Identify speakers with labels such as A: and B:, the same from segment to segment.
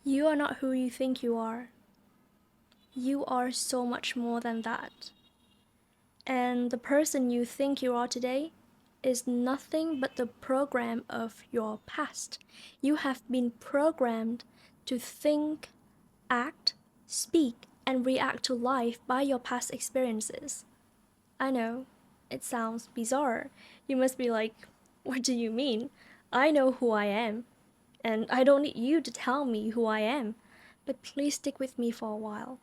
A: You are not who you think you are. You are so much more than that. And the person you think you are today is nothing but the program of your past. You have been programmed to think, act, speak, and react to life by your past experiences. I know, it sounds bizarre. You must be like, what do you mean? I know who I am, and I don't need you to tell me who I am. But please stick with me for a while.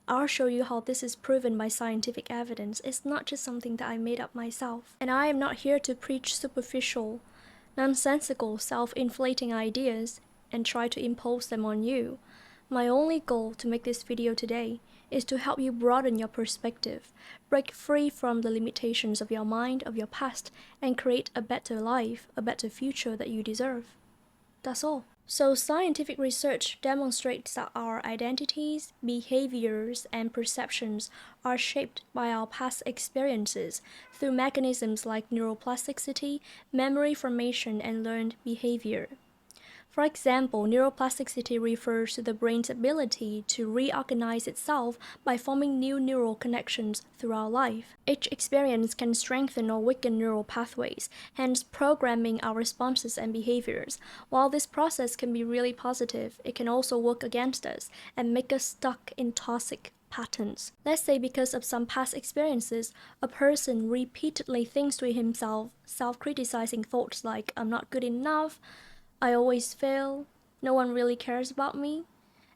A: I'll show you how this is proven by scientific evidence. It's not just something that I made up myself. And I am not here to preach superficial, nonsensical, self-inflating ideas and try to impose them on you. My only goal to make this video today is to help you broaden your perspective, break free from the limitations of your mind, of your past, and create a better life, a better future that you deserve. That's all. So scientific research demonstrates that our identities, behaviors, and perceptions are shaped by our past experiences through mechanisms like neuroplasticity, memory formation, and learned behavior. For example, neuroplasticity refers to the brain's ability to reorganize itself by forming new neural connections throughout life. Each experience can strengthen or weaken neural pathways, hence programming our responses and behaviors. While this process can be really positive, it can also work against us and make us stuck in toxic patterns. Let's say because of some past experiences, a person repeatedly thinks to himself self-criticizing thoughts like, I'm not good enough, I always fail, no one really cares about me.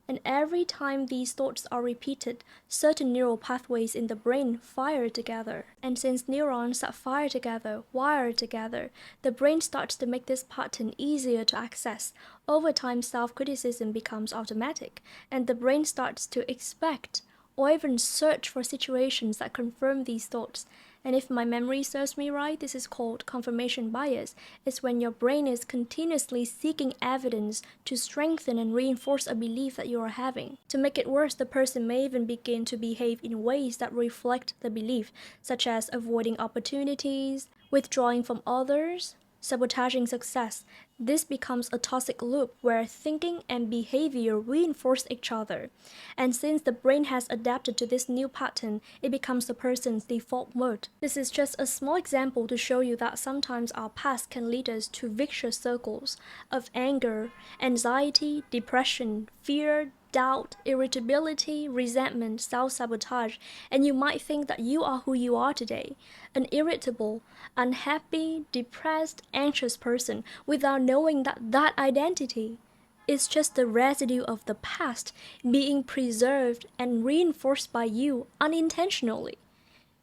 A: And every time these thoughts are repeated, certain neural pathways in the brain fire together. And since neurons that fire together, wire together, the brain starts to make this pattern easier to access. Over time, self-criticism becomes automatic, and the brain starts to expect or even search for situations that confirm these thoughts. And if my memory serves me right, this is called confirmation bias. It's when your brain is continuously seeking evidence to strengthen and reinforce a belief that you are having. To make it worse, the person may even begin to behave in ways that reflect the belief, such as avoiding opportunities, withdrawing from others, sabotaging success. This becomes a toxic loop where thinking and behavior reinforce each other. And since the brain has adapted to this new pattern, it becomes the person's default mode. This is just a small example to show you that sometimes our past can lead us to vicious circles of anger, anxiety, depression, fear, doubt, irritability, resentment, self-sabotage, and you might think that you are who you are today, an irritable, unhappy, depressed, anxious person, without knowing that that identity is just the residue of the past being preserved and reinforced by you unintentionally.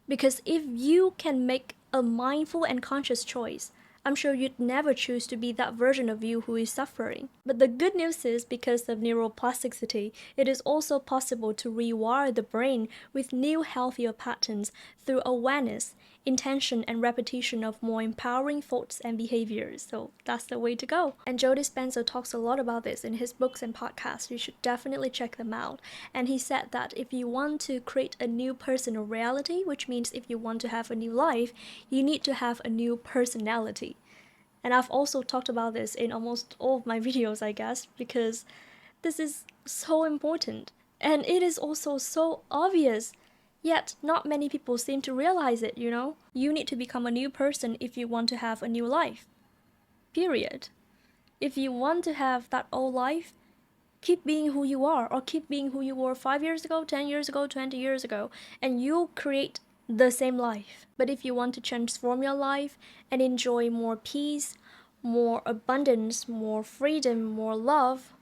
A: Because if you can make a mindful and conscious choice, I'm sure you'd never choose to be that version of you who is suffering. But the good news is, because of neuroplasticity, it is also possible to rewire the brain with new, healthier patterns through awareness, intention, and repetition of more empowering thoughts and behaviors. So that's the way to go. And Joe Dispenza talks a lot about this in his books and podcasts. You should definitely check them out. And he said that if you want to create a new personal reality, which means if you want to have a new life, you need to have a new personality. And I've also talked about this in almost all of my videos, I guess, because this is so important. And it is also so obvious. Yet, not many people seem to realize it, you know? You need to become a new person if you want to have a new life. Period. If you want to have that old life, keep being who you are, or keep being who you were 5 years ago, 10 years ago, 20 years ago, and you'll create the same life. But if you want to transform your life and enjoy more peace, more abundance, more freedom, more love,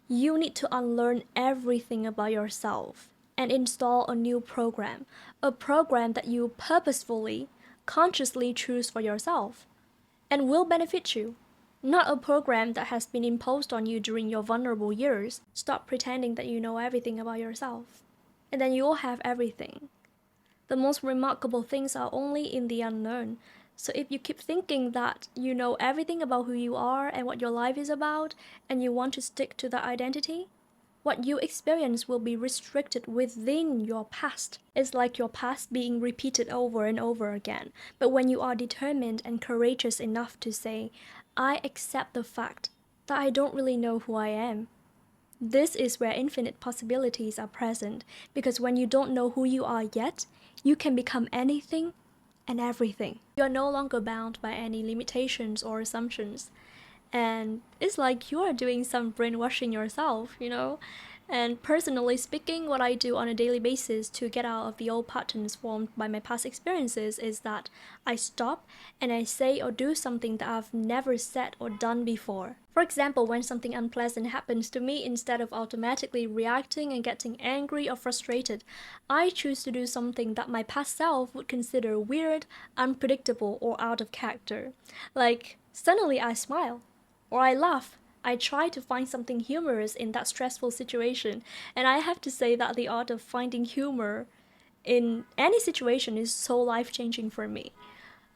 A: you need to unlearn everything about yourself and install a new program, a program that you purposefully, consciously choose for yourself and will benefit you. Not a program that has been imposed on you during your vulnerable years. Stop pretending that you know everything about yourself, and then you'll have everything. The most remarkable things are only in the unknown. So if you keep thinking that you know everything about who you are and what your life is about, and you want to stick to that identity, what you experience will be restricted within your past. It's like your past being repeated over and over again. But when you are determined and courageous enough to say, I accept the fact that I don't really know who I am, This is where infinite possibilities are present, because when you don't know who you are yet, you can become anything and everything. You're no longer bound by any limitations or assumptions. And it's like you are doing some brainwashing yourself, you know? And personally speaking, what I do on a daily basis to get out of the old patterns formed by my past experiences is that I stop and I say or do something that I've never said or done before. For example, when something unpleasant happens to me, instead of automatically reacting and getting angry or frustrated, I choose to do something that my past self would consider weird, unpredictable, or out of character. Like, suddenly I smile, or I laugh. I try to find something humorous in that stressful situation, and I have to say that the art of finding humor in any situation is so life-changing for me.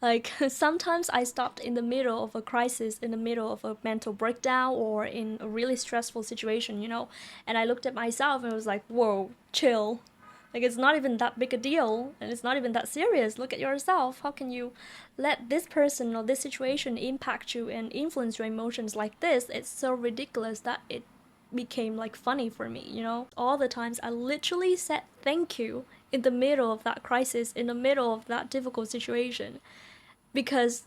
A: Like, sometimes I stopped in the middle of a crisis, in the middle of a mental breakdown, or in a really stressful situation, and I looked at myself and was like, whoa, chill. Like, it's not even that big a deal, and it's not even that serious. Look at yourself. How can you let this person or this situation impact you and influence your emotions like this? It's so ridiculous that it became like funny for me. All the times I literally said thank you in the middle of that crisis, in the middle of that difficult situation, because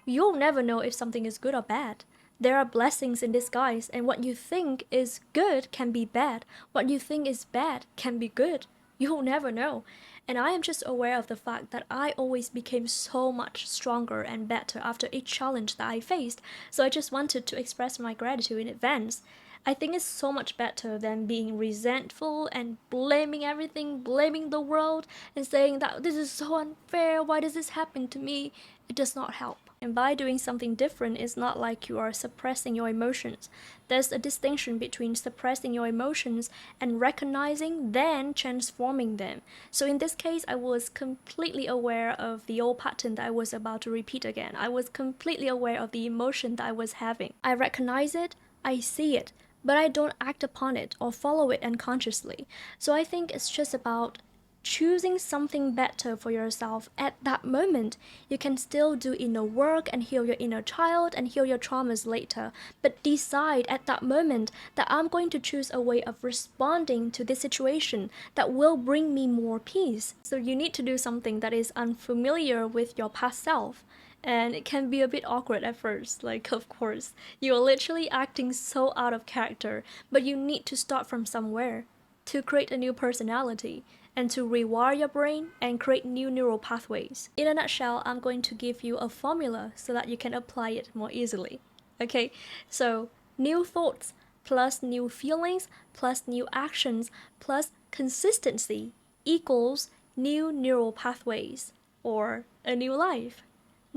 A: you'll never know if something is good or bad. There are blessings in disguise, and what you think is good can be bad. What you think is bad can be good. You'll never know. And I am just aware of the fact that I always became so much stronger and better after each challenge that I faced. So I just wanted to express my gratitude in advance. I think it's so much better than being resentful and blaming everything, blaming the world, and saying that this is so unfair, why does this happen to me? It does not help. And by doing something different, it's not like you are suppressing your emotions. There's a distinction between suppressing your emotions and recognizing, then transforming them. So in this case, I was completely aware of the old pattern that I was about to repeat again. I was completely aware of the emotion that I was having. I recognize it, I see it, but I don't act upon it or follow it unconsciously. So I think it's just about choosing something better for yourself at that moment. You can still do inner work and heal your inner child and heal your traumas later, but decide at that moment that I'm going to choose a way of responding to this situation that will bring me more peace. So you need to do something that is unfamiliar with your past self. And it can be a bit awkward at first, like, of course, you're literally acting so out of character, but you need to start from somewhere to create a new personality and to rewire your brain and create new neural pathways. In a nutshell, I'm going to give you a formula so that you can apply it more easily. Okay, so new thoughts plus new feelings plus new actions plus consistency equals new neural pathways or a new life.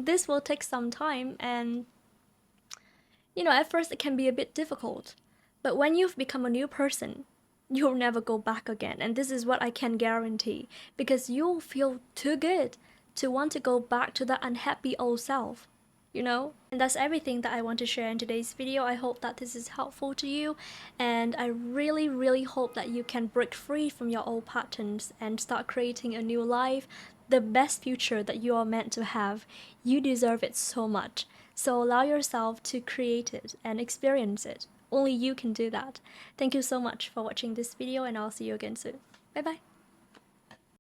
A: This will take some time, and at first it can be a bit difficult, but when you've become a new person, you'll never go back again. And this is what I can guarantee, because you'll feel too good to want to go back to that unhappy old self. And that's everything that I want to share in today's video. I hope that this is helpful to you, and I really, really hope that you can break free from your old patterns and start creating a new life, the best future that you are meant to have. You deserve it so much. So allow yourself to create it and experience it. Only you can do that. Thank you so much for watching this video, and I'll see you again soon. Bye bye.